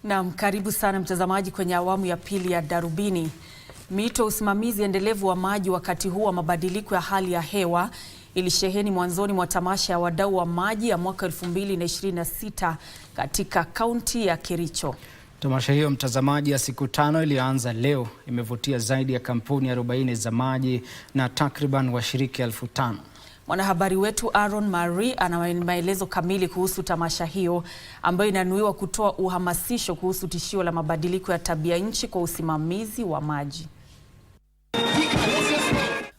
Naam, karibu sana mtazamaji kwenye awamu ya pili ya Darubini. Mito usimamizi endelevu wa maji wakati huu wa mabadiliko ya hali ya hewa ilisheheni mwanzoni mwa tamasha ya wadau wa maji ya mwaka 2026 katika kaunti ya Kericho. Tamasha hiyo mtazamaji ya siku 5 iliyoanza leo imevutia zaidi ya kampuni 40 za maji na takriban washiriki 5,000. Mwanahabari wetu Aaron Marie ana maelezo kamili kuhusu tamasha hiyo ambayo inanuiwa kutoa uhamasisho kuhusu tishio la mabadiliko ya tabia nchi kwa usimamizi wa maji.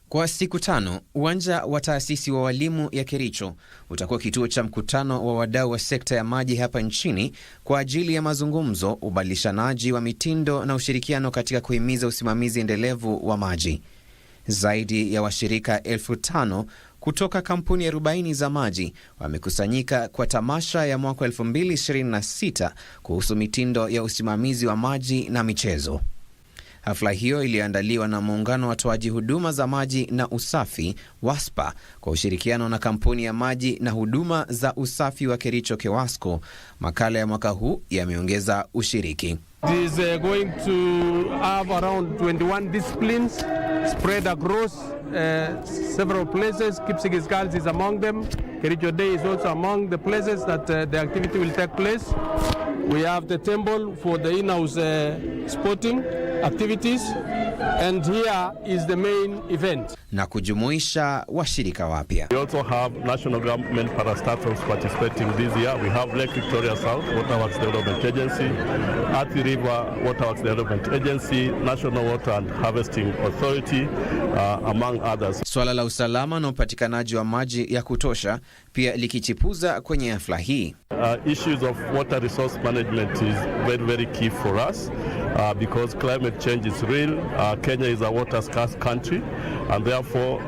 Kwa siku 5, uwanja wa taasisi wa walimu ya Kericho utakuwa kituo cha mkutano wa wadau wa sekta ya maji hapa nchini kwa ajili ya mazungumzo, ubadilishanaji wa mitindo na ushirikiano katika kuhimiza usimamizi endelevu wa maji. Zaidi ya washirika 5,000 kutoka kampuni 40 za maji wamekusanyika kwa tamasha ya mwaka 2026 kuhusu mitindo ya usimamizi wa maji na michezo. Hafla hiyo iliandaliwa na muungano wa watoaji huduma za maji na usafi WASPA kwa ushirikiano na kampuni ya maji na huduma za usafi wa Kericho KEWASCO. Makala ya mwaka huu yameongeza ushiriki. It is going to have around 21 disciplines spread across several places. Kipsigis Girls is among them. Kericho Day is also among the places that the activity will take place. We have the temple for the in-house sporting activities, and here is the main event. Na kujumuisha washirika wapya. We also have national government parastatals participating this year. We have Lake Victoria South Waterworks Development Agency, Athi River Waterworks Development Agency, National Water and Harvesting Authority, among others. Swala la usalama na upatikanaji wa maji ya kutosha pia likichipuza kwenye hafla hii. Issues of water resource management is very, very key for us because climate change is real. Kenya is a water scarce country, and therefore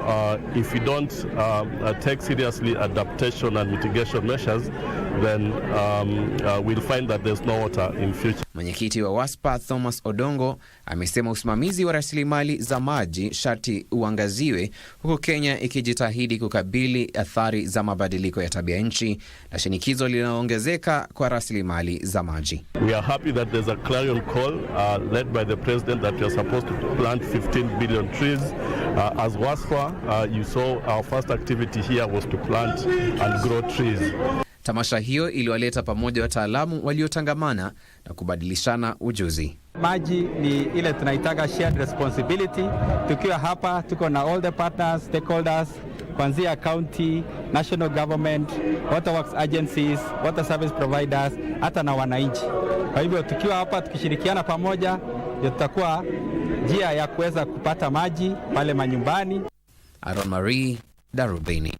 if we don't take seriously adaptation and mitigation measures, then we'll find that there's no water in future. Mwenyekiti wa WASPA Thomas Odongo amesema usimamizi wa rasilimali za maji sharti uangaziwe, huku Kenya ikijitahidi kukabili athari za mabadiliko ya tabia nchi na shinikizo linaloongezeka kwa rasilimali za maji. We are happy that there's a clarion call led by the president that we are supposed to plant 15 billion trees. As WASPA, you saw our first activity here was to plant and grow trees. Tamasha hiyo iliwaleta pamoja wataalamu waliotangamana na kubadilishana ujuzi. Maji ni ile tunaitaga shared responsibility. Tukiwa hapa tuko na all the partners, stakeholders, kuanzia county, national government, waterworks agencies, water service providers, hata na wananchi. Kwa hivyo tukiwa hapa tukishirikiana pamoja, ndio tutakuwa njia ya kuweza kupata maji pale manyumbani. Aaron Marie, Darubini.